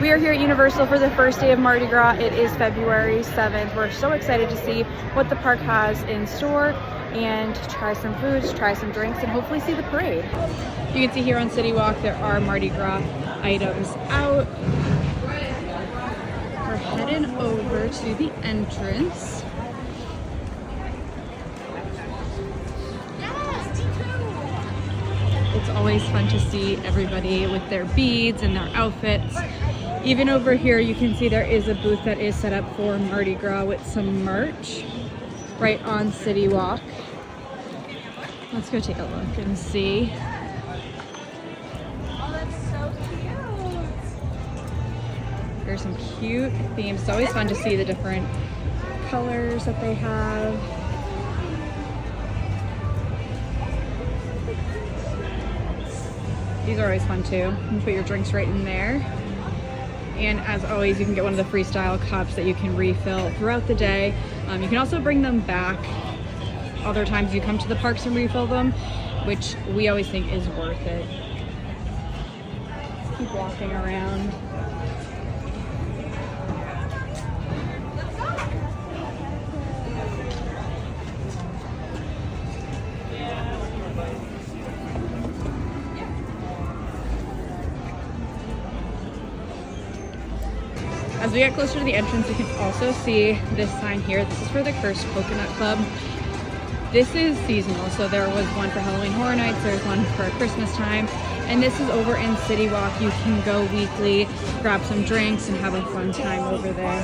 We are here at Universal for the first day of Mardi Gras. It is February 7th. We're so excited to see what the park has in store and try some foods, try some drinks, and hopefully see the parade. You can see here on City Walk there are Mardi Gras items out. We're heading over to the entrance. It's always fun to see everybody with their beads and their outfits. Even over here you can see there is a booth that is set up for Mardi Gras with some merch right on City Walk. Let's go take a look and see. Oh, that's so cute. There's some cute themes. It's always fun to see the different colors that they have. These are always fun too. You can put your drinks right in there. And as always, you can get one of the freestyle cups that you can refill throughout the day. You can also bring them back other times you come to the parks and refill them, which we always think is worth it. Let's keep walking around. As we get closer to the entrance, you can also see this sign here. This is for the Cursed Coconut Club. This is seasonal, so there was one for Halloween Horror Nights, there's one for Christmas time, and this is over in City Walk. You can go weekly, grab some drinks, and have a fun time over there.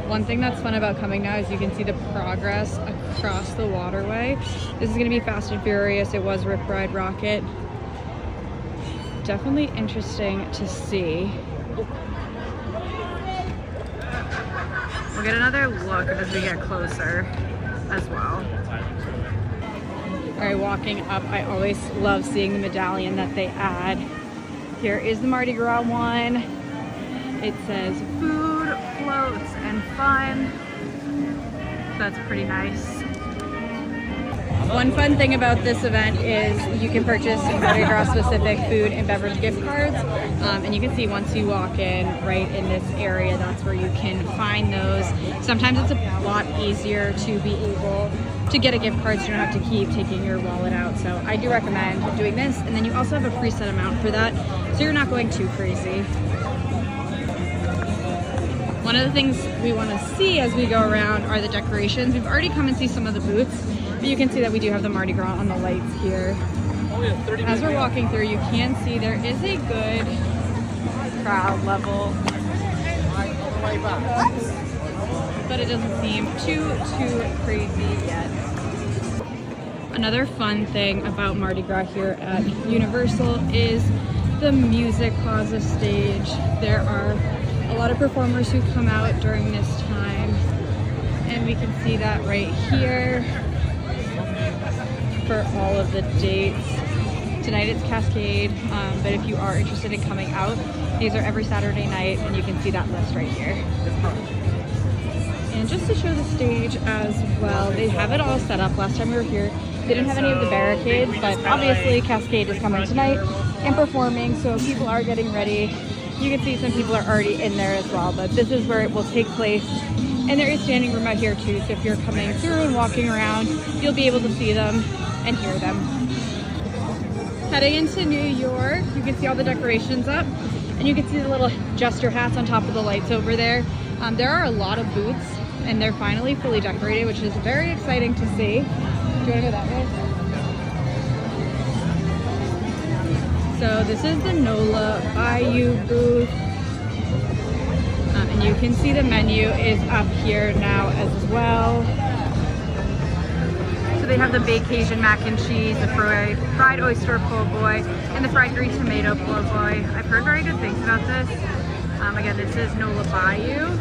One thing that's fun about coming now is you can see the progress across the waterway. This is gonna be Fast and Furious. It was Rip Ride Rocket. Definitely interesting to see. We'll get another look as we get closer as well. All right, walking up, I always love seeing the medallion that they add. Here is the Mardi Gras one. It says food, floats, and fun. That's pretty nice. One fun thing about this event is you can purchase Mardi Gras specific food and beverage gift cards. And you can see once you walk in right in this area, that's where you can find those. Sometimes it's a lot easier to be able to get a gift card so you don't have to keep taking your wallet out. So I do recommend doing this. And then you also have a preset amount for that, so you're not going too crazy. One of the things we want to see as we go around are the decorations. We've already come and see some of the booths, but you can see that we do have the Mardi Gras on the lights here. As we're walking through, you can see there is a good crowd level, but it doesn't seem too crazy yet. Another fun thing about Mardi Gras here at Universal is the Music Plaza stage. There are a lot of performers who come out during this time, and we can see that right here for all of the dates. Tonight it's Cascade, but if you are interested in coming out, these are every Saturday night, and you can see that list right here. And just to show the stage as well, they have it all set up. Last time we were here, they didn't have any of the barricades, but obviously Cascade is coming tonight and performing, so people are getting ready. You can see some people are already in there as well, but this is where it will take place. And there is standing room out here too, so if you're coming through and walking around, you'll be able to see them and hear them. Heading into New York, you can see all the decorations up, and you can see the little jester hats on top of the lights over there. There are a lot of booths, and they're finally fully decorated, which is very exciting to see. Do you want to go that way? So this is the NOLA Bayou booth, and you can see the menu is up here now as well. So they have the baked Cajun mac and cheese, the fried oyster po' boy, and the fried green tomato po' boy. I've heard very good things about this. Again, this is NOLA Bayou.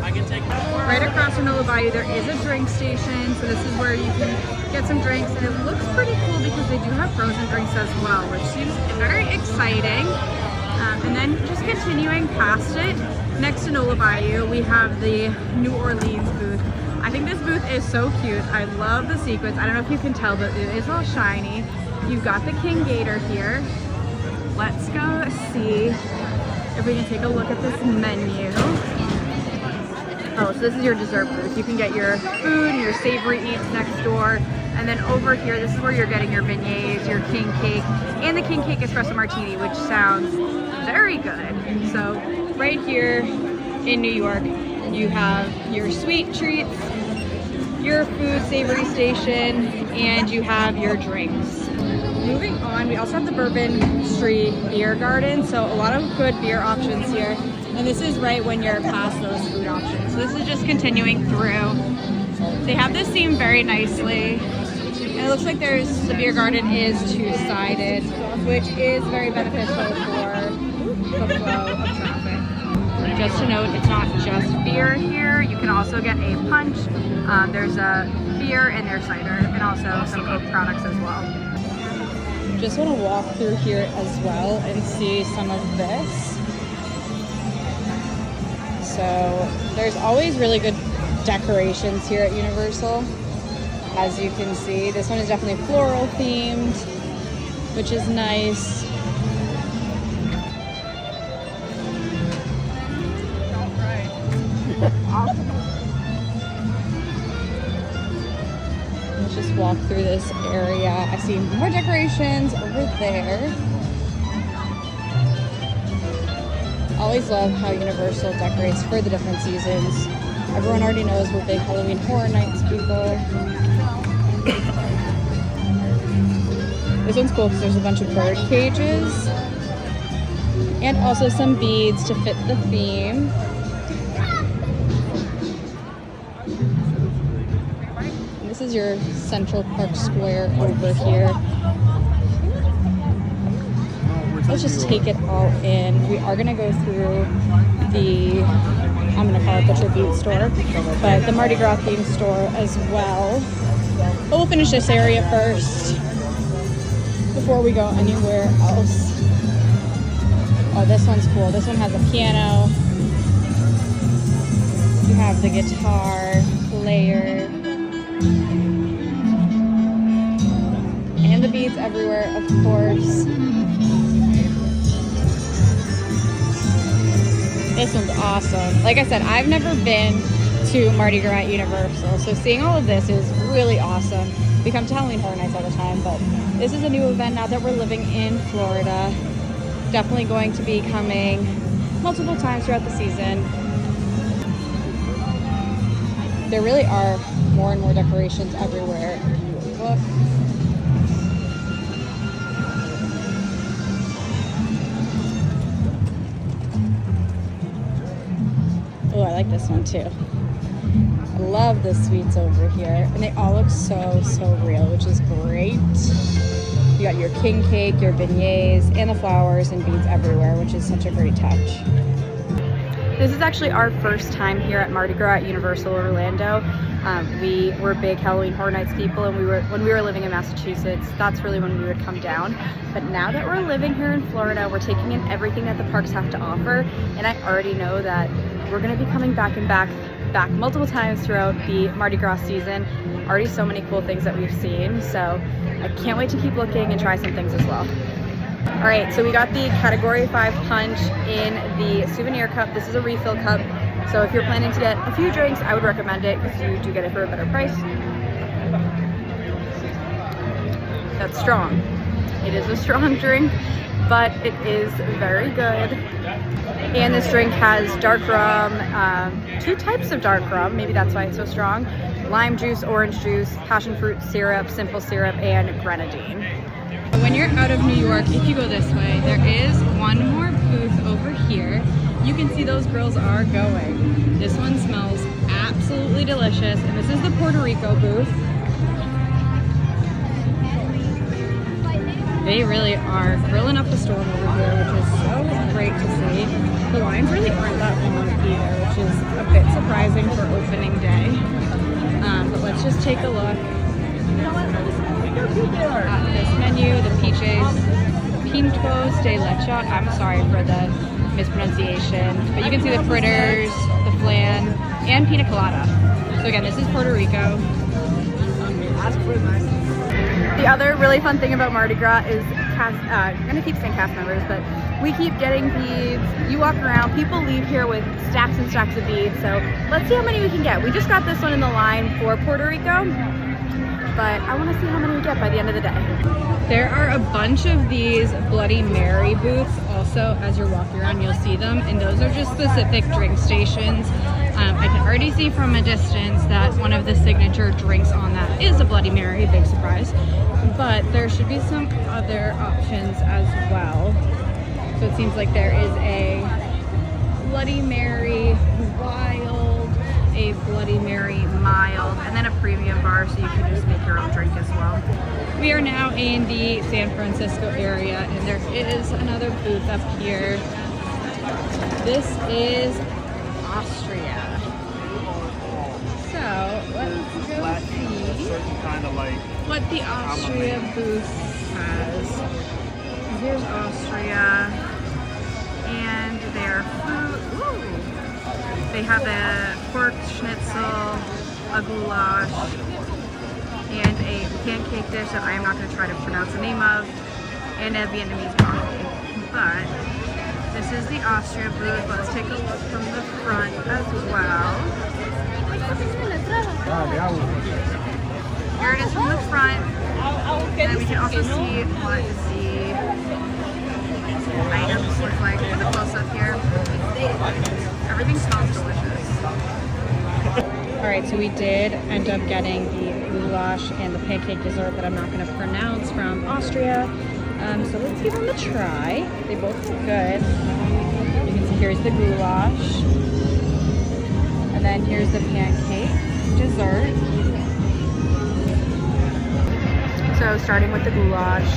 Right across from NOLA Bayou, there is a drink station, so this is where you can get some drinks, and it looks pretty cool because they do have frozen drinks as well, which seems very exciting. And then just continuing past it, next to NOLA Bayou, we have the New Orleans booth. I think this booth is so cute. I love the sequins. I don't know if you can tell, but it is all shiny. You've got the King Gator here. Let's go see if we can take a look at this menu. Oh, so this is your dessert booth. You can get your food and your savory eats next door. And then over here, this is where you're getting your beignets, your king cake, and the king cake espresso martini, which sounds very good. So right here in New York, you have your sweet treats, your food savory station, and you have your drinks. Moving on, we also have the Bourbon Street Beer Garden, so a lot of good beer options here. And this is right when you're past those food options. So this is just continuing through. They have this theme very nicely. And it looks like the beer garden is two-sided, which is very beneficial for the flow of traffic. Just to note, it's not just beer here. You can also get a punch. There's a beer and there's cider, and also some Coke products as well. Just want to walk through here as well and see some of this. So there's always really good decorations here at Universal. As you can see, this one is definitely floral themed, which is nice. Let's just walk through this area. I see more decorations over there. Always love how Universal decorates for the different seasons. Everyone already knows we're big Halloween Horror Nights people. This one's cool because there's a bunch of bird cages and also some beads to fit the theme. And this is your Central Park Square over here. Let's just take it all in. We are gonna go through the, I'm gonna call it the tribute store, but the Mardi Gras themed store as well. But we'll finish this area first before we go anywhere else. Oh, this one's cool. This one has a piano. You have the guitar player. And the beads everywhere, of course. This one's awesome. Like I said, I've never been to Mardi Gras at Universal, so seeing all of this is really awesome. We come to Halloween Horror Nights all the time, but this is a new event now that we're living in Florida. Definitely going to be coming multiple times throughout the season. There really are more and more decorations everywhere. Look. Oh, I like this one too. I love the sweets over here. And they all look so, so real, which is great. You got your king cake, your beignets, and the flowers and beads everywhere, which is such a great touch. This is actually our first time here at Mardi Gras at Universal Orlando. We were big Halloween Horror Nights people, and when we were living in Massachusetts, that's really when we would come down. But now that we're living here in Florida, we're taking in everything that the parks have to offer, and I already know that we're going to be coming back and back multiple times throughout the Mardi Gras season. Already so many cool things that we've seen, so I can't wait to keep looking and try some things as well. All right, so we got the Category 5 punch in the souvenir cup. This is a refill cup, so if you're planning to get a few drinks, I would recommend it because you do get it for a better price. That's strong. It is a strong drink, but it is very good. And this drink has dark rum, two types of dark rum, maybe that's why it's so strong. Lime juice, orange juice, passion fruit syrup, simple syrup, and grenadine. When you're out of New York, if you go this way, there is one more booth over here. You can see those girls are going. This one smells absolutely delicious, and this is the Puerto Rico booth. They really are filling up the storm over here, which is so great to see. The lines really aren't that long either, which is a bit surprising for opening day. But let's just take a look at this menu. The peaches, pintos de leche. I'm sorry for the mispronunciation, but you can see the fritters, the flan, and pina colada. So again, this is Puerto Rico. The other really fun thing about Mardi Gras is I'm gonna keep saying cast members, but We keep getting beads. You walk around, people leave here with stacks and stacks of beads. So let's see how many we can get. We just got this one in the line for Puerto Rico, but I want to see how many we get by the end of the day. There are a bunch of these Bloody Mary booths also. As you're walking around, you'll see them, and those are just specific drink stations. I can already see from a distance that one of the signature drinks on that is a Bloody Mary, big surprise. But there should be some other options as well. So it seems like there is a Bloody Mary Wild, a Bloody Mary Mild, and then a premium bar, so you can just make your own drink as well. We are now in the San Francisco area, and there is another booth up here. This is Austria. So let's go see what the Austria booth has. Here's Austria and their food. Ooh. They have a pork schnitzel, a goulash, and a pancake dish that I am not going to try to pronounce the name of, and a Vietnamese broccoli. But this is the Austria booth. Let's take a look from the front as well. Here it is from the front. And we can also see what the items look like in the close-up here. Everything smells delicious. Alright, so we did end up getting the goulash and the pancake dessert that I'm not going to pronounce from Austria. So let's give them a try. They both look good. You can see here's the goulash. And then here's the pancake dessert. So starting with the goulash.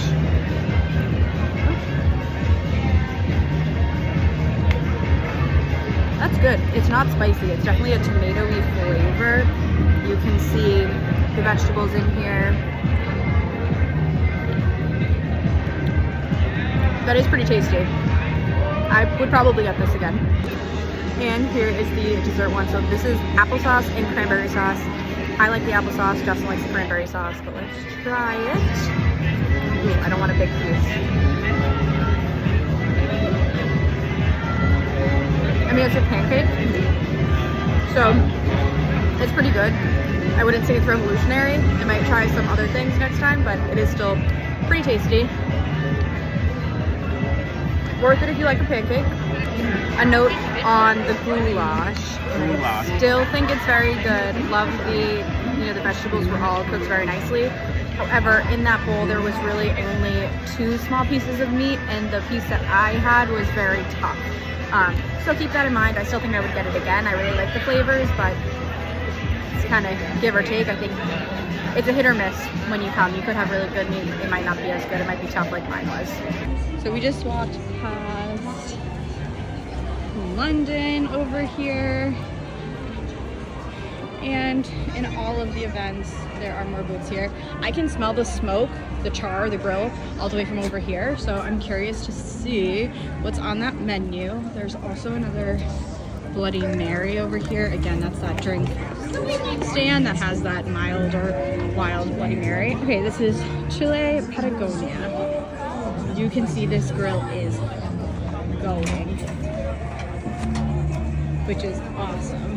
That's good. It's not spicy. It's definitely a tomatoey flavor. You can see the vegetables in here. That is pretty tasty. I would probably get this again. And here is the dessert one. So this is applesauce and cranberry sauce. I like the applesauce, Justin likes the cranberry sauce, but let's try it. Ooh, I don't want a big piece. I mean, it's a pancake, so it's pretty good. I wouldn't say it's revolutionary. I might try some other things next time, but it is still pretty tasty. Worth it if you like a pancake. A note on the goulash. Still think it's very good. Love the vegetables were all cooked very nicely. However, in that bowl there was really only 2 small pieces of meat, and the piece that I had was very tough. So keep that in mind. I still think I would get it again. I really like the flavors, but it's kind of give or take. I think it's a hit or miss when you come. You could have really good meat. It might not be as good. It might be tough like mine was. So we just walked past London over here. And in all of the events, there are more booths here. I can smell the smoke, the char, the grill, all the way from over here. So I'm curious to see what's on that menu. There's also another Bloody Mary over here. Again, that's that drink stand that has that mild or wild Bloody Mary. Okay, this is Chile Patagonia. You can see this grill is going, which is awesome.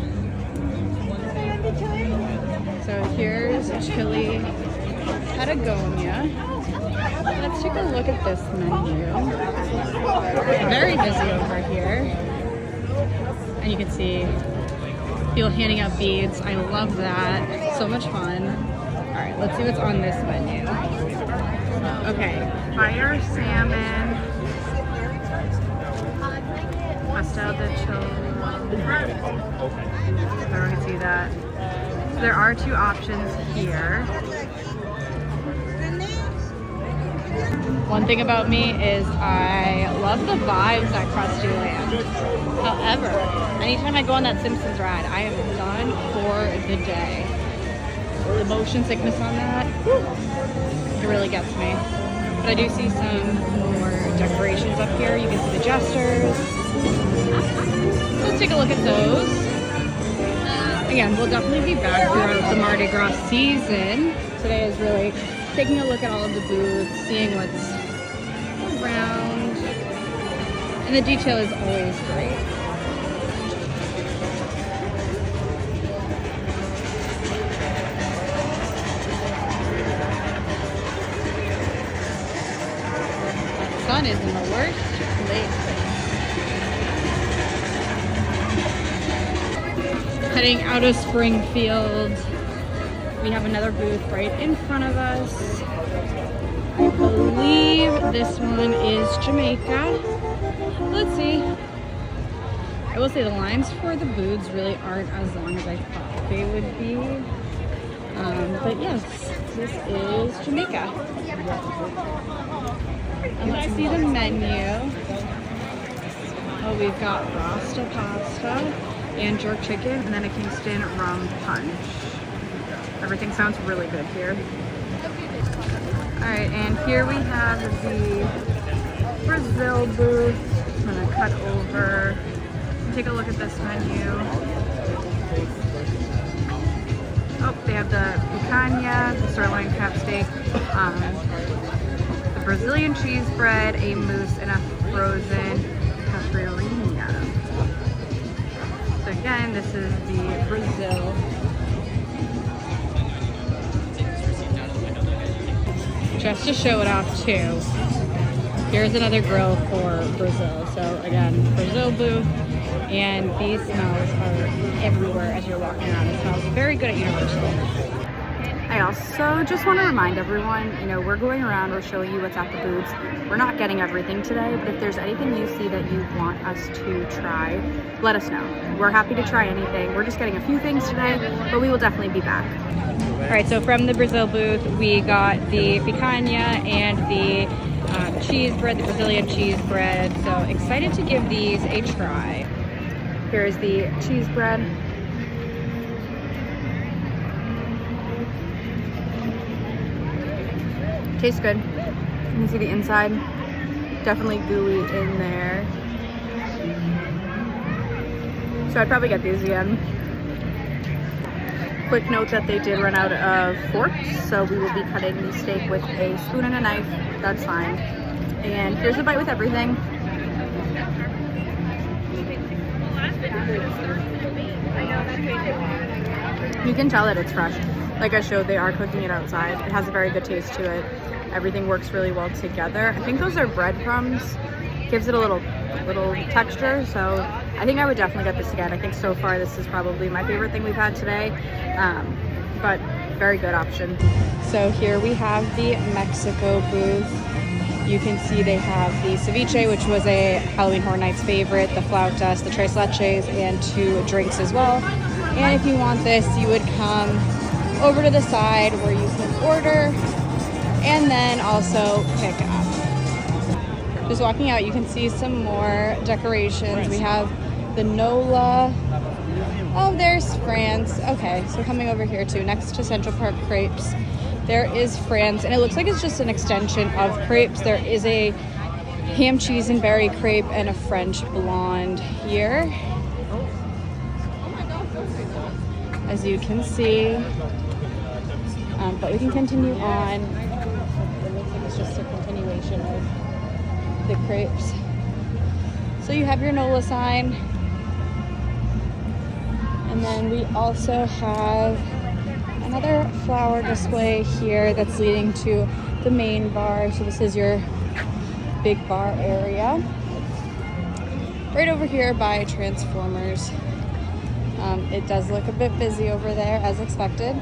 So here's Chile Patagonia. Let's take a look at this menu. Very busy over here. And you can see people handing out beads. I love that. So much fun. All right, let's see what's on this menu. Okay, fire salmon, pastel de chile. Everyone can see that. So there are 2 options here. One thing about me is I love the vibes at Krusty Land. However, anytime I go on that Simpsons ride, I am done for the day. The motion sickness on that, it really gets me. But I do see some more decorations up here. You can see the jesters. Let's take a look at those. Again, we'll definitely be back throughout the Mardi Gras season. Today is really taking a look at all of the booths, seeing what's around. And the detail is always great. Sun is in the worst place. Heading out of Springfield, we have another booth right in front of us. I believe this one is Jamaica. Let's see. I will say the lines for the booths really aren't as long as I thought they would be. But yes, this is Jamaica. And let's see the menu. Oh, we've got Rasta pasta and jerk chicken, and then a Kingston rum punch. Everything sounds really good here. Alright, and here we have the Brazil booth. I'm gonna cut over, take a look at this menu. Oh, they have the picanha, the sirloin crab steak, the Brazilian cheese bread, a mousse, and a frozen caipirinha. So again, this is the Brazil. Just to show it off too, here's another grill for Brazil. So again, Brazil booth, and these smells are everywhere as you're walking around. It smells very good at Universal. I also just want to remind everyone, you know, we're going around, we're showing you what's at the booths. We're not getting everything today, but if there's anything you see that you want us to try, let us know. We're happy to try anything. We're just getting a few things today, but we will definitely be back. All right, so from the Brazil booth, we got the picanha and the cheese bread, the Brazilian cheese bread. So excited to give these a try. Here's the cheese bread. Tastes good. You can see the inside. Definitely gooey in there. So I'd probably get these again. Quick note that they did run out of forks, so we will be cutting the steak with a spoon and a knife. That's fine. And here's a bite with everything. You can tell that it's fresh. Like I showed, they are cooking it outside. It has a very good taste to it. Everything works really well together. I think those are breadcrumbs. Gives it a little texture, so I think I would definitely get this again. I think so far this is probably my favorite thing we've had today, but very good option. So here we have the Mexico booth. You can see they have the ceviche, which was a Halloween Horror Nights favorite, the flautas, the tres leches, and 2 drinks as well. And if you want this, you would come over to the side where you can order and then also pick up. Just walking out, you can see some more decorations. We have the NOLA. Oh, there's France. Okay, so coming over here too, next to Central Park Crepes, there is France, and it looks like it's just an extension of crepes. There is a ham, cheese, and berry crepe and a French blonde here, as you can see. But we can continue on. It looks like it's just a continuation of the crepes. So you have your NOLA sign, and then we also have another flower display here that's leading to the main bar. So this is your big bar area. Right over here by Transformers. It does look a bit busy over there as expected,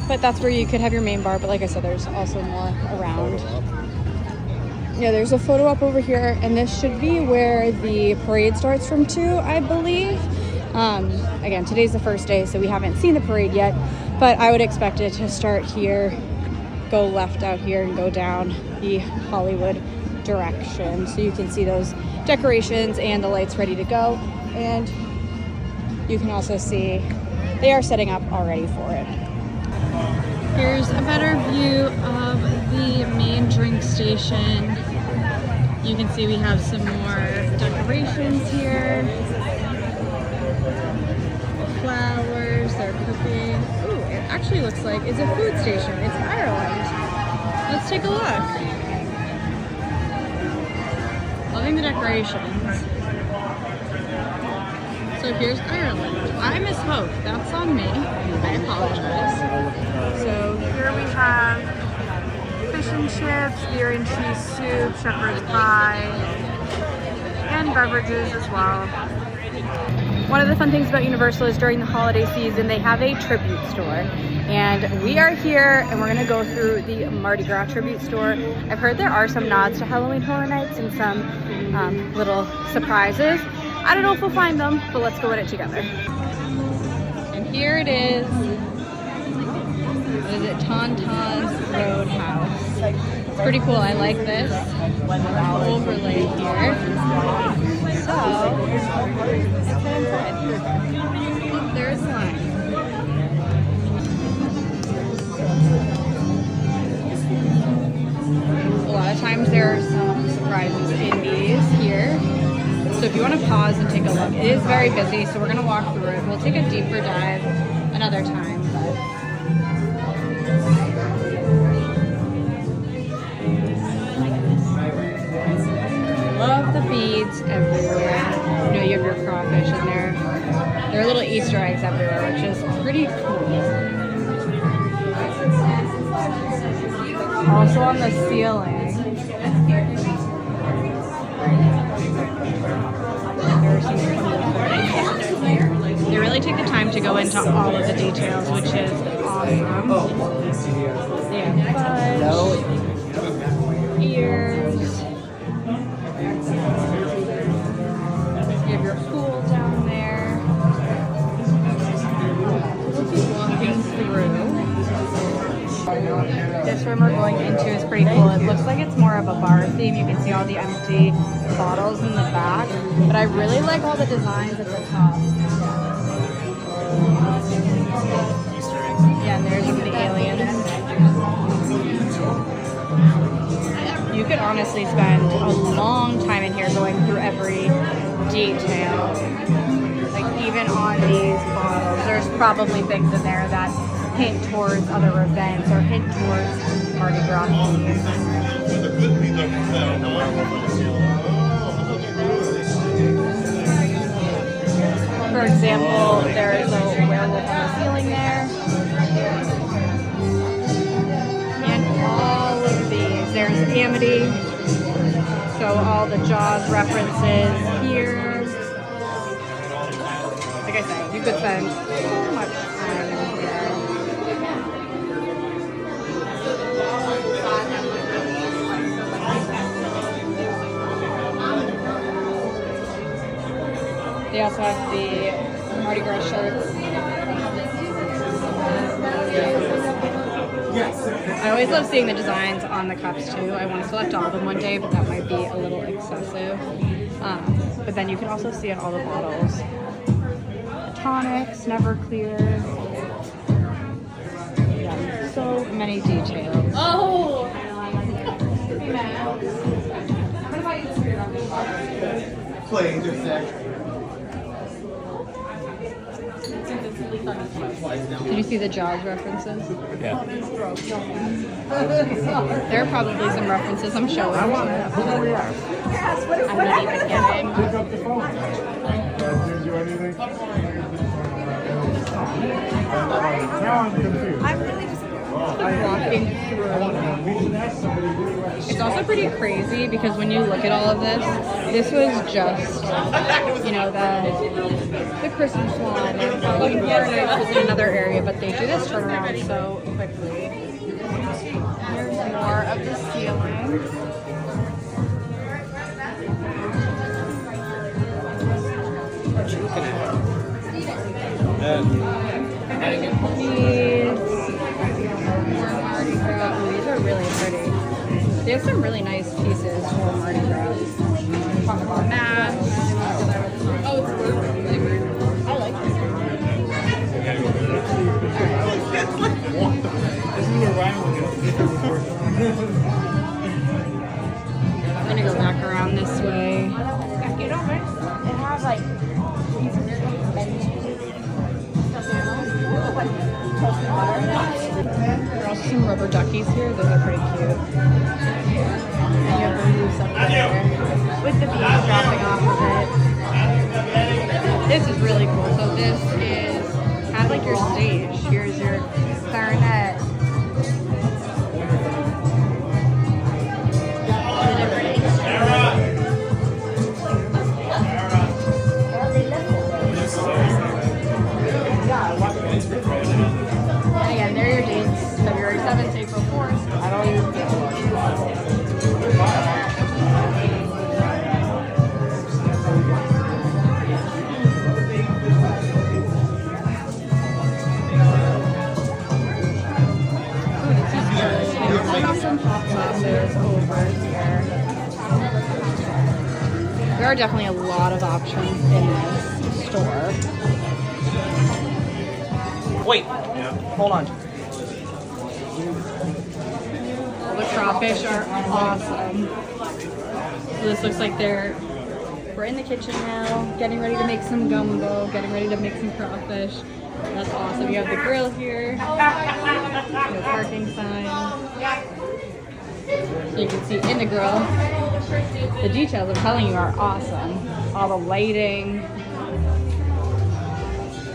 but that's where you could have your main bar. But like I said, there's also more around. Yeah, there's a photo up over here, and this should be where the parade starts from 2, I believe. Again, today's the first day, so we haven't seen the parade yet, but I would expect it to start here, go left out here, and go down the Hollywood direction. So you can see those decorations and the lights ready to go, and you can also see they are setting up already for it. Here's a better view of the main drink station. You can see we have some more decorations here. Flowers, they're cooking. Ooh, it actually looks like it's a food station. It's Ireland. Let's take a look. Loving the decorations. So here's Ireland. I misspoke. That's on me. I apologize. So here we have fish and chips, beer and cheese soup, shepherd's pie, and beverages as well. One of the fun things about Universal is during the holiday season, they have a tribute store. And we are here and we're gonna go through the Mardi Gras tribute store. I've heard there are some nods to Halloween Horror Nights and some little surprises. I don't know if we'll find them, but let's go at it together. And here it is. What is it? Tauntaun's Roadhouse. It's pretty cool. I like this overlay here. So, let's get inside. Oh, there's line. A lot of times there are some surprises in these here. So if you want to pause and take a look, it is very busy, so we're going to walk through it. We'll take a deeper dive another time, but love the beads everywhere. You know, you have your crawfish in there. There are little Easter eggs everywhere, which is pretty cool. Also on the ceiling. They really take the time to go into all of the details, which is awesome. They have fudge, ears. You have your pool down there. We'll keep walking through. This room we're going into is pretty cool. It looks like it's more of a bar theme. You can see all the empty bottles in the back, but I really like all the designs at the top. Yeah, and there's the aliens. You could honestly spend a long time in here going through every detail. Like even on these bottles, there's probably things in there that hint towards other events or hint towards Mardi Gras themes. For example, there is a werewolf on the ceiling there. And all of these. There's Amity. So all the Jaws references here. Like I said, you could spend so much time in here. They also have the Mardi Gras shirts. I always love seeing the designs on the cups too. I want to collect all of them one day, but that might be a little excessive. But then you can also see on all the bottles. The tonics, never clear. Yeah, so many details. Oh! Play just that. Did you see the Jaws references? Yeah. There are probably some references I'm showing. I'm not even getting. Pick up the phone. Did you anything? Now I'm confused. I'm really just Walking through. It's also pretty crazy because when you look at all of this was just, you know, the Christmas one and Halloween Horror Nights was in another area, but they do this turnaround so quickly. Here's more of the ceiling. What you looking at? These more Mardi Gras. Ooh, these are really pretty. They have some really nice pieces for Mardi Gras. Talk about masks. Oh, it's blue. I like it. I'm gonna go back around this way. it has like There are also some rubber duckies here. Those are pretty cute. And you have the moose up there. with the really cool. So this is kind of like your stage. Here's your clarinet. The different instruments. And again, there are your dates. February 7th, April 4th. I don't even some hot sauces over here. There are definitely a lot of options in this store. Wait. Hold on. All the crawfish are awesome. So this looks like we're in the kitchen now, getting ready to make some gumbo, getting ready to make some crawfish. That's awesome. You have the grill here, no parking sign. So you can see in the grill, the details I'm telling you are awesome. All the lighting.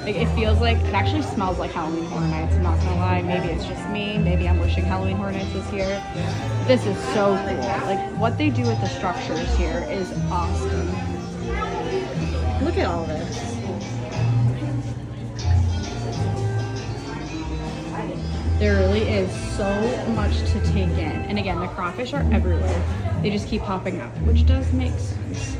Like it feels like, it actually smells like Halloween Horror Nights, I'm not gonna lie. Maybe it's just me, maybe I'm wishing Halloween Horror Nights was here. This is so cool. Like what they do with the structures here is awesome. Look at all this. There really is so much to take in. And again, the crawfish are everywhere. They just keep popping up, which does make sense.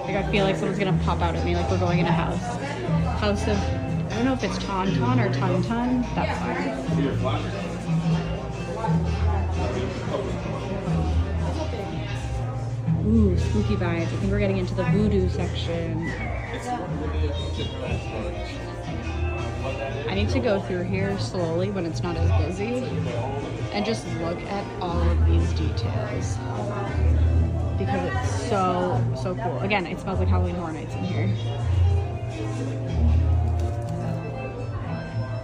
Like I feel like someone's gonna pop out at me like we're going in a house. House of, I don't know if it's Tauntaun or Tauntaun. That's fine. Ooh, spooky vibes. I think we're getting into the voodoo section. I need to go through here slowly when it's not as busy and just look at all of these details because it's so cool. Again, it smells like Halloween Horror Nights in here.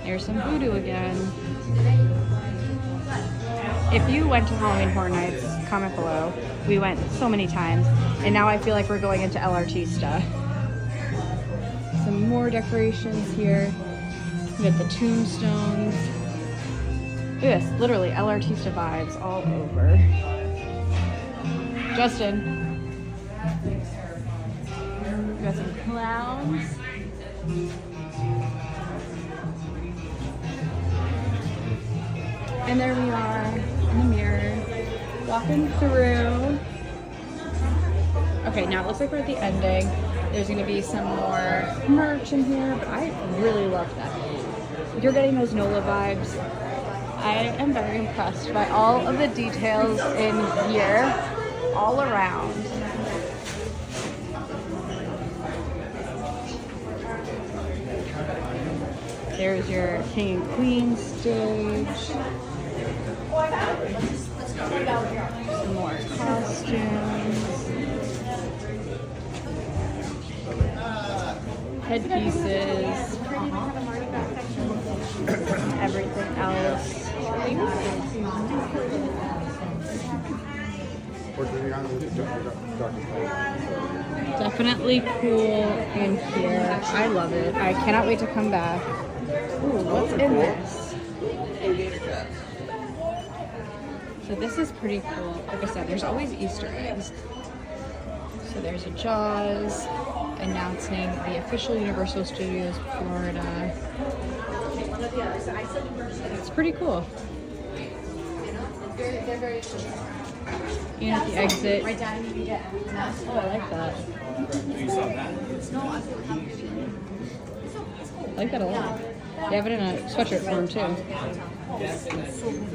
There's some voodoo again. If you went to Halloween Horror Nights, comment below. We went so many times, and now I feel like we're going into El Artista. Some more decorations here. We got the tombstones. Look at this, literally El Artista vibes all over. Justin. We got some clowns. And there we are in the mirror, walking through. Okay, now it looks like we're at the ending. There's gonna be some more merch in here, but I really love that. You're getting those NOLA vibes. I am very impressed by all of the details in here, all around. There's your King and Queen stage. Some more costumes. Headpieces. Everything else. Definitely cool in here. I love it. I cannot wait to come back. Ooh, what's in this? So this is pretty cool. Like I said, there's always Easter eggs. So there's a Jaws announcing the official Universal Studios Florida. It's pretty cool. And at the exit. Oh, I like that. I like that a lot. They have it in a sweatshirt form too.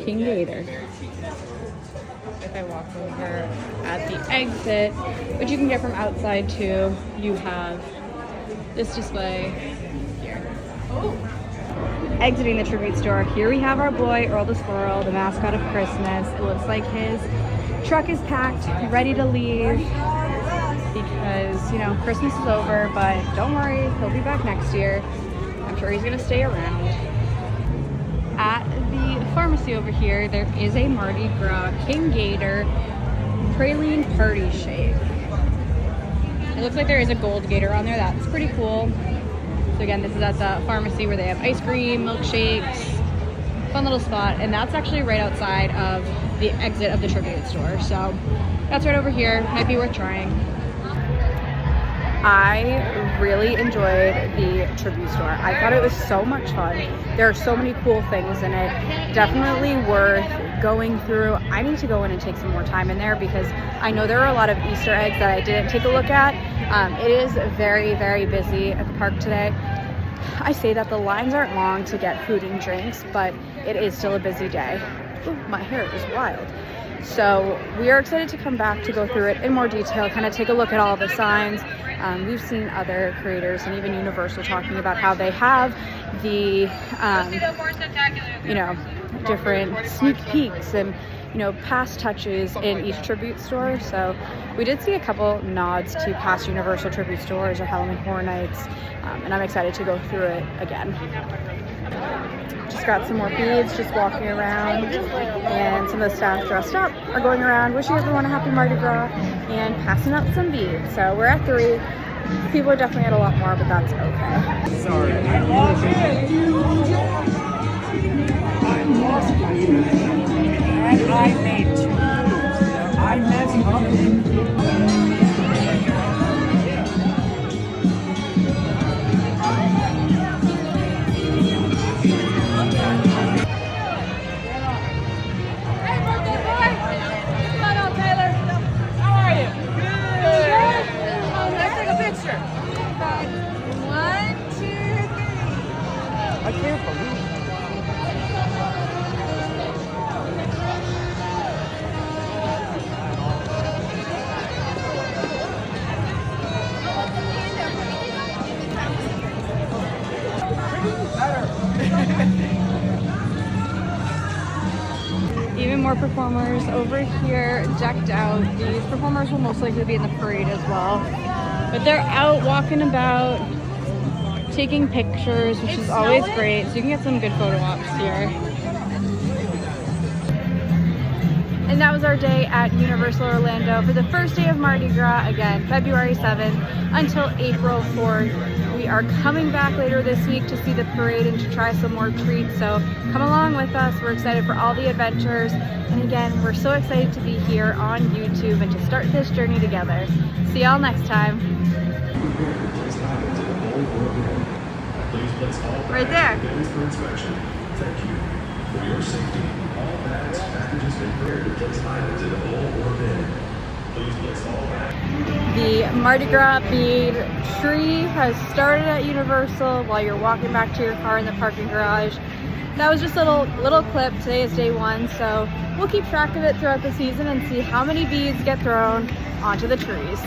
King Gator. If I walk over at the exit, which you can get from outside too, you have this display here. Exiting the tribute store, here we have our boy, Earl the Squirrel, the mascot of Christmas. It looks like his truck is packed, ready to leave because, you know, Christmas is over, but don't worry, he'll be back next year. I'm sure he's gonna stay around. At the pharmacy over here, there is a Mardi Gras King Gator Praline Party Shake. It looks like there is a gold gator on there. That's pretty cool. So again, this is at the pharmacy where they have ice cream, milkshakes, fun little spot. And that's actually right outside of the exit of the tribute store. So that's right over here. Might be worth trying. I really enjoyed the tribute store. I thought it was so much fun. There are so many cool things in it. Definitely worth going through. I need to go in and take some more time in there because I know there are a lot of Easter eggs that I didn't take a look at. It is very, very busy at the park today. I say that the lines aren't long to get food and drinks, but it is still a busy day. Ooh, my hair is wild. So we are excited to come back to go through it in more detail, kind of take a look at all the signs. We've seen other creators and even Universal talking about how they have the, different sneak peeks and, past touches in each tribute store. So we did see a couple nods to past Universal tribute stores or Halloween Horror Nights, and I'm excited to go through it again. Just got some more beads, just walking around, and some of the staff dressed up are going around wishing everyone a happy Mardi Gras and passing out some beads. So we're at 3. People are definitely at a lot more, but that's okay. Sorry. I made 2. I messed up. I can't believe it. Even more performers over here decked out. These performers will most likely be in the parade as well. But they're out walking about, taking pictures, which is always great. So you can get some good photo ops here. And that was our day at Universal Orlando for the first day of Mardi Gras, again, February 7th until April 4th. We are coming back later this week to see the parade and to try some more treats. So come along with us. We're excited for all the adventures. And again, we're so excited to be here on YouTube and to start this journey together. See y'all next time. Right there. Thank you. For your safety, all bags, packages, and prayer to place items in a bowl or bin. Please place all bags. The Mardi Gras bead tree has started at Universal while you're walking back to your car in the parking garage. That was just a little clip. Today is day 1, so we'll keep track of it throughout the season and see how many beads get thrown onto the trees.